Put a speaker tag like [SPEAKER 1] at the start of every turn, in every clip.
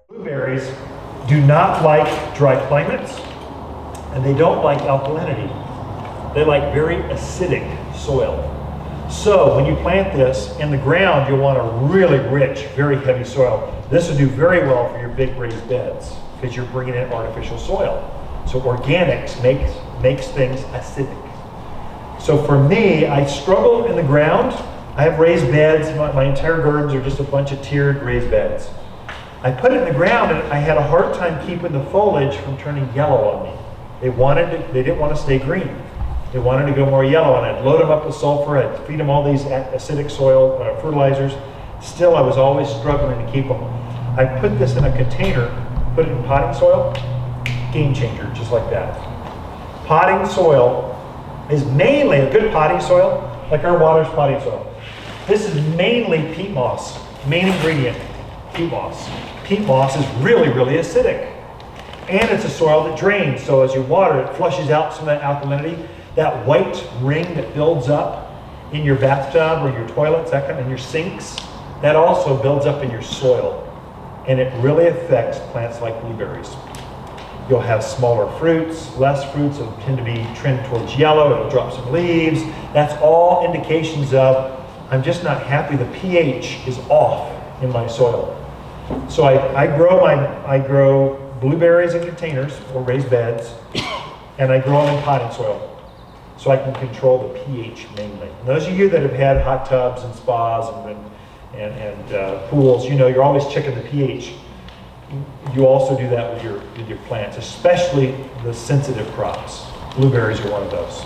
[SPEAKER 1] Blueberries do not like dry climates, and they don't like alkalinity. They like very acidic soil. So when you plant this in the ground, you'll want a really rich, very heavy soil. This will do very well for your big raised beds because you're bringing in artificial soil. So organics makes things acidic. So for me, I struggle in the ground. I have raised beds. My entire gardens are just a bunch of tiered raised beds. I put it in the ground and I had a hard time keeping the foliage from turning yellow on me. They didn't want to stay green. They wanted to go more yellow, and I'd load them up with sulfur. I'd feed them all these acidic soil fertilizers. Still, I was always struggling to keep them. I put this in a container, put it in potting soil, game changer, just like that. Potting soil is mainly a good potting soil, like our water's potting soil. This is mainly peat moss, main ingredient, peat moss. Peat moss is really, really acidic. And it's a soil that drains, so as you water it, flushes out some of that alkalinity. That white ring that builds up in your bathtub or your toilets, and your sinks, that also builds up in your soil. And it really affects plants like blueberries. You'll have smaller fruits, less fruits, it'll tend to be trend towards yellow, it'll drop some leaves. That's all indications of, I'm just not happy, the pH is off in my soil. So I grow blueberries in containers or raised beds, and I grow them in potting soil. So I can control the pH mainly. And those of you that have had hot tubs and spas and pools, you know you're always checking the pH. You also do that with your plants, especially the sensitive crops. Blueberries are one of those.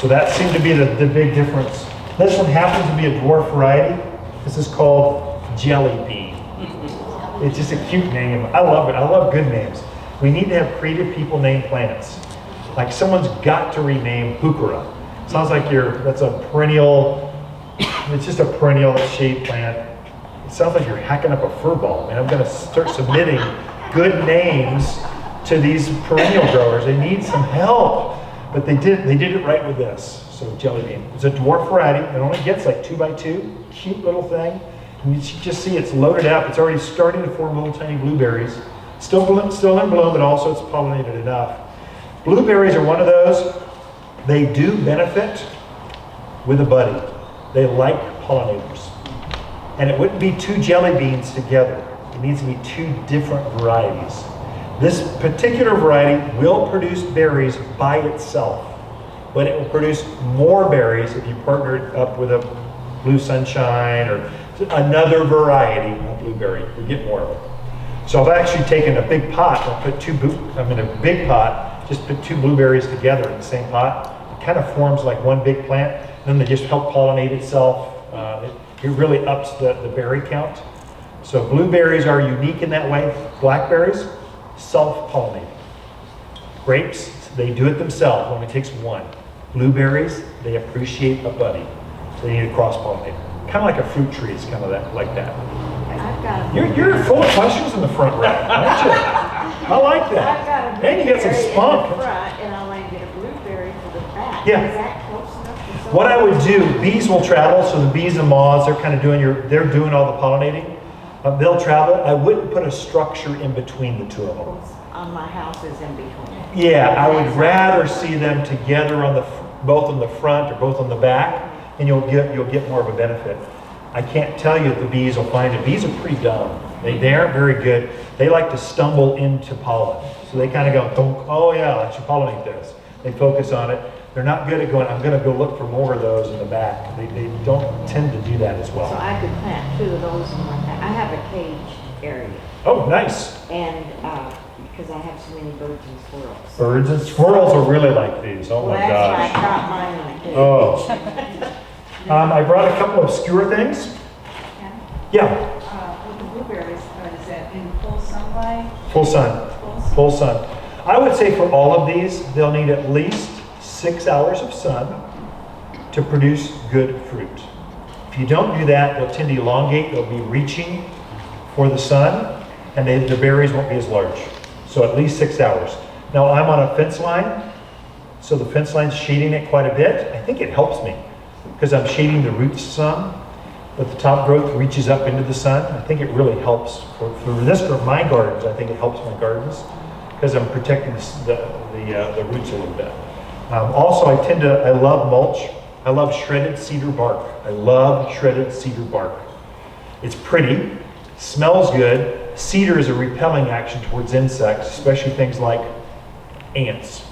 [SPEAKER 1] So that seemed to be the big difference. This one happens to be a dwarf variety. This is called jelly bean. It's just a cute name. I love it. I love good names. We need to have creative people name plants. Like someone's got to rename heuchera. Sounds like that's a perennial, it's just a perennial shade plant. It sounds like you're hacking up a fur ball. Man, I'm gonna start submitting good names to these perennial growers. They need some help, but they did it right with this. So jelly bean, it's a dwarf variety. It only gets like 2 by 2, cute little thing. And you just see it's loaded up. It's already starting to form little tiny blueberries. Still in bloom, but also it's pollinated enough. Blueberries are one of those. They do benefit with a buddy. They like pollinators. And it wouldn't be 2 jelly beans together. It needs to be 2 different varieties. This particular variety will produce berries by itself, but it will produce more berries if you partner it up with a blue sunshine or another variety of blueberry. You get more of it. So I've actually taken a big pot and put a big pot, just put 2 blueberries together in the same pot. It kind of forms like one big plant, and then they just help pollinate itself. It really ups the berry count. So blueberries are unique in that way. Blackberries, self-pollinating. Grapes, they do it themselves, only takes 1. Blueberries, they appreciate a buddy. They need a cross-pollinator. Kind of like a fruit tree is kind of like that. You're full of questions in the front row, aren't you? I like that. And you got some spunk.
[SPEAKER 2] And I want to get a blueberry for the back.
[SPEAKER 1] Yeah.
[SPEAKER 2] Is that close enough to
[SPEAKER 1] What I would do, bees will travel, so the bees and moths, they're kind of they're doing all the pollinating. They'll travel. I wouldn't put a structure in between the 2 of them.
[SPEAKER 2] On my house is in between.
[SPEAKER 1] Yeah, I would rather see them together on both on the front or both on the back, and you'll get more of a benefit. I can't tell you if the bees will find it. Bees are pretty dumb. They aren't very good. They like to stumble into pollen. So they kind of go, oh yeah, I should pollinate this. They focus on it. They're not good at going, I'm going to go look for more of those in the back. They don't tend to do that as well.
[SPEAKER 2] So I could plant 2 of those in my back. I have a cage area.
[SPEAKER 1] Oh, nice.
[SPEAKER 2] And because I have so many birds and squirrels.
[SPEAKER 1] Birds and squirrels will really like these. Oh my
[SPEAKER 2] That's
[SPEAKER 1] gosh.
[SPEAKER 2] why I got mine in the cage.
[SPEAKER 1] Oh. I brought a couple obscure things. Yeah.
[SPEAKER 3] With the blueberries, is that in full sunlight?
[SPEAKER 1] Full sun. Full sun. I would say for all of these, they'll need at least 6 hours of sun to produce good fruit. If you don't do that, they'll tend to elongate. They'll be reaching for the sun, and the berries won't be as large. So at least 6 hours. Now I'm on a fence line, so the fence line's shading it quite a bit. I think it helps me because I'm shading the roots some. but the top growth reaches up into the sun. I think it really helps for my gardens. I think it helps my gardens because I'm protecting the roots a little bit. Also, I love mulch. I love shredded cedar bark. I love shredded cedar bark. It's pretty, smells good. Cedar is a repelling action towards insects, especially things like ants.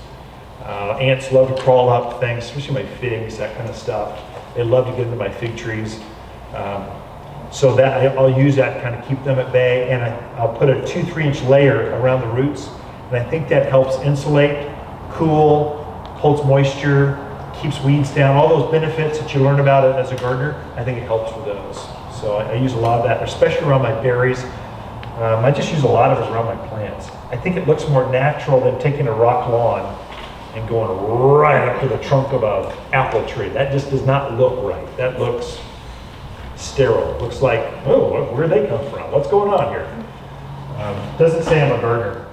[SPEAKER 1] Ants love to crawl up things, especially my figs, that kind of stuff. They love to get into my fig trees. So that I'll use that to kind of keep them at bay, and I'll put a 2-3 inch layer around the roots, and I think that helps insulate, cool, holds moisture, keeps weeds down, all those benefits that you learn about it as a gardener. I think it helps with those. So I use a lot of that, especially around my berries. I just use a lot of it around my plants. I think it looks more natural than taking a rock lawn and going right up to the trunk of an apple tree. That just does not look right. That looks sterile. Looks like, oh, where'd they come from? What's going on here? Doesn't say I'm a gardener.